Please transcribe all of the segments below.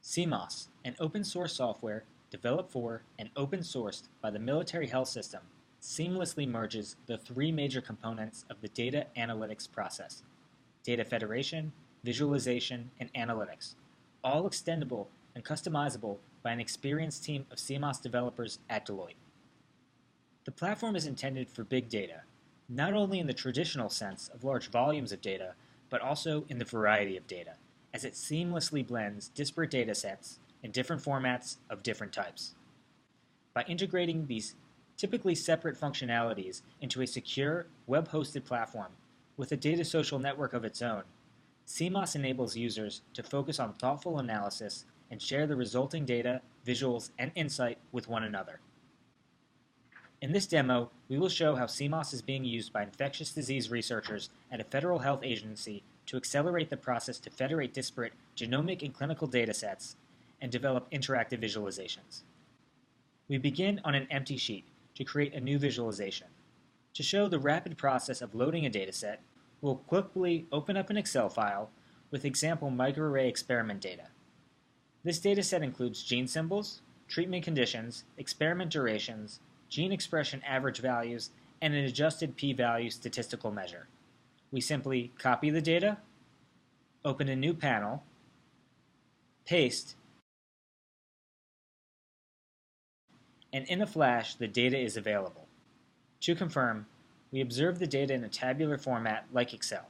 SEMOSS, an open-source software developed for and open-sourced by the military health system, seamlessly merges the three major components of the data analytics process: data federation, visualization, and analytics, all extendable and customizable by an experienced team of SEMOSS developers at Deloitte. The platform is intended for big data, not only in the traditional sense of large volumes of data, but also in the variety of data, as it seamlessly blends disparate datasets in different formats of different types. By integrating these typically separate functionalities into a secure, web-hosted platform with a data social network of its own, SEMOSS enables users to focus on thoughtful analysis and share the resulting data, visuals, and insight with one another. In this demo, we will show how SEMOSS is being used by infectious disease researchers at a federal health agency to accelerate the process to federate disparate genomic and clinical datasets and develop interactive visualizations. We begin on an empty sheet to create a new visualization. To show the rapid process of loading a dataset, we'll quickly open up an Excel file with example microarray experiment data. This dataset includes gene symbols, treatment conditions, experiment durations, gene expression average values, and an adjusted p-value statistical measure. We simply copy the data, open a new panel, paste, and in a flash, the data is available. To confirm, we observe the data in a tabular format like Excel.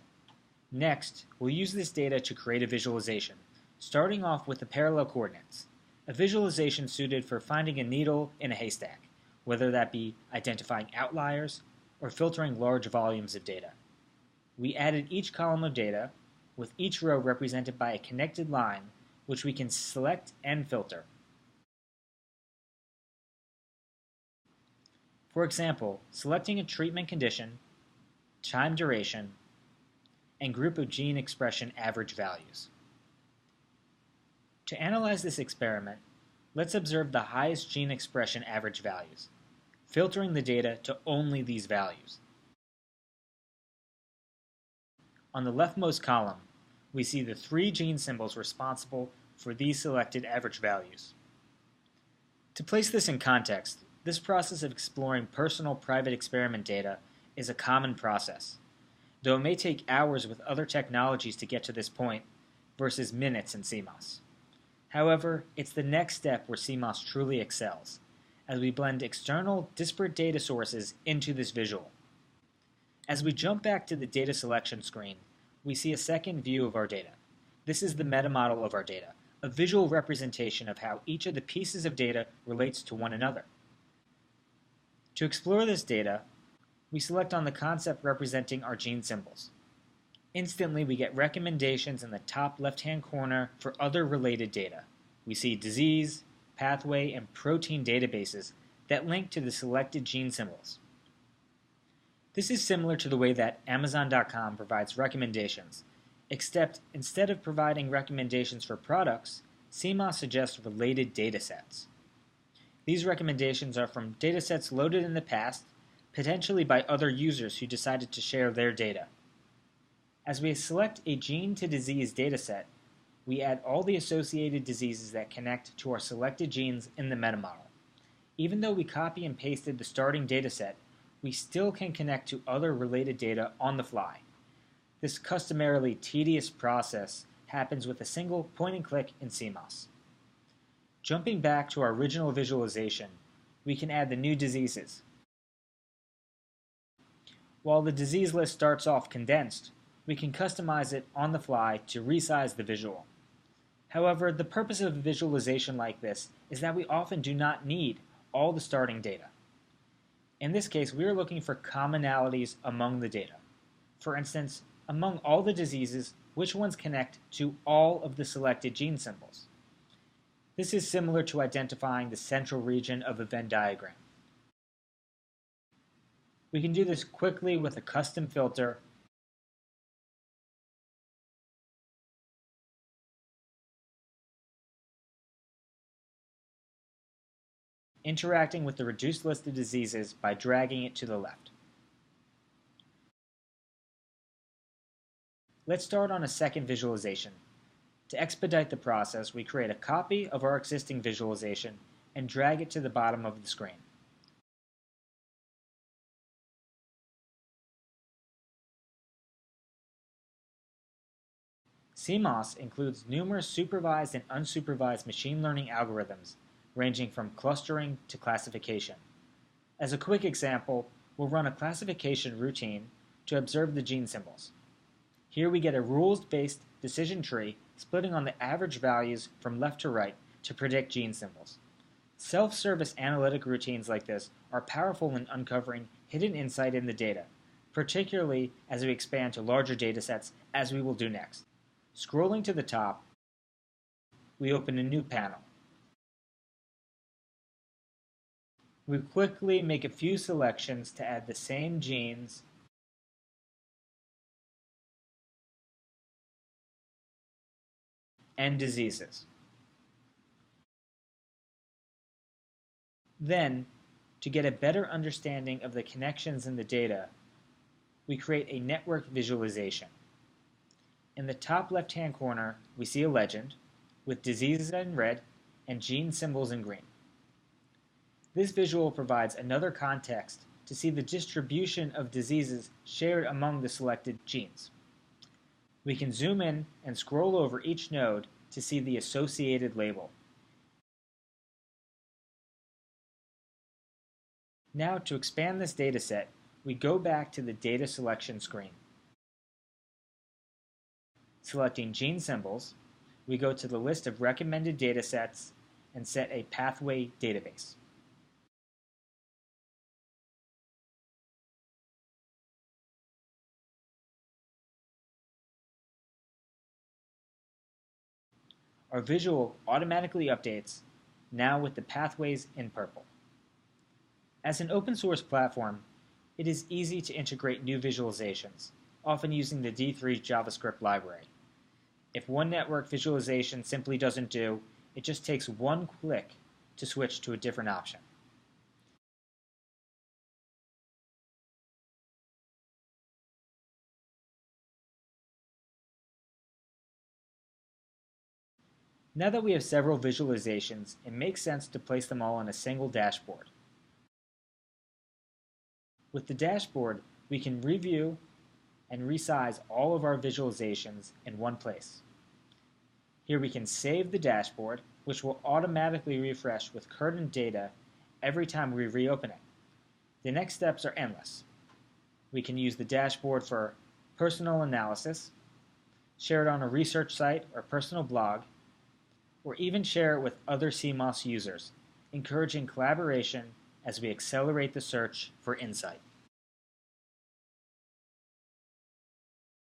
Next, we'll use this data to create a visualization, starting off with the parallel coordinates, a visualization suited for finding a needle in a haystack, whether that be identifying outliers or filtering large volumes of data. We added each column of data, with each row represented by a connected line, which we can select and filter. For example, selecting a treatment condition, time duration, and group of gene expression average values. To analyze this experiment, let's observe the highest gene expression average values, filtering the data to only these values. On the leftmost column, we see the three gene symbols responsible for these selected average values. To place this in context, this process of exploring personal private experiment data is a common process, though it may take hours with other technologies to get to this point versus minutes in SEMOSS. However, it's the next step where SEMOSS truly excels, as we blend external, disparate data sources into this visual. As we jump back to the data selection screen, we see a second view of our data. This is the meta model of our data, a visual representation of how each of the pieces of data relates to one another. To explore this data, we select on the concept representing our gene symbols. Instantly, we get recommendations in the top left-hand corner for other related data. We see disease, pathway, and protein databases that link to the selected gene symbols. This is similar to the way that Amazon.com provides recommendations, except instead of providing recommendations for products, SEMOSS suggests related datasets. These recommendations are from datasets loaded in the past, potentially by other users who decided to share their data. As we select a gene-to-disease dataset, we add all the associated diseases that connect to our selected genes in the metamodel. Even though we copy and pasted the starting dataset, we still can connect to other related data on the fly. This customarily tedious process happens with a single point and click in SEMOSS. Jumping back to our original visualization, we can add the new diseases. While the disease list starts off condensed, we can customize it on the fly to resize the visual. However, the purpose of a visualization like this is that we often do not need all the starting data. In this case, we are looking for commonalities among the data. For instance, among all the diseases, which ones connect to all of the selected gene symbols? This is similar to identifying the central region of a Venn diagram. We can do this quickly with a custom filter interacting with the reduced list of diseases by dragging it to the left. Let's start on a second visualization. To expedite the process, we create a copy of our existing visualization and drag it to the bottom of the screen. SEMOSS includes numerous supervised and unsupervised machine learning algorithms ranging from clustering to classification. As a quick example, we'll run a classification routine to observe the gene symbols. Here we get a rules-based decision tree splitting on the average values from left to right to predict gene symbols. Self-service analytic routines like this are powerful in uncovering hidden insight in the data, particularly as we expand to larger datasets, as we will do next. Scrolling to the top, we open a new panel. We quickly make a few selections to add the same genes and diseases. Then, to get a better understanding of the connections in the data, we create a network visualization. In the top left-hand corner, we see a legend with diseases in red and gene symbols in green. This visual provides another context to see the distribution of diseases shared among the selected genes. We can zoom in and scroll over each node to see the associated label. Now, to expand this dataset, we go back to the data selection screen. Selecting gene symbols, we go to the list of recommended datasets and set a pathway database. Our visual automatically updates, now with the pathways in purple. As an open source platform, it is easy to integrate new visualizations, often using the D3 JavaScript library. If one network visualization simply doesn't do, it just takes one click to switch to a different option. Now that we have several visualizations, it makes sense to place them all on a single dashboard. With the dashboard, we can review and resize all of our visualizations in one place. Here we can save the dashboard, which will automatically refresh with current data every time we reopen it. The next steps are endless. We can use the dashboard for personal analysis, share it on a research site or personal blog, or even share it with other SEMOSS users, encouraging collaboration as we accelerate the search for insight.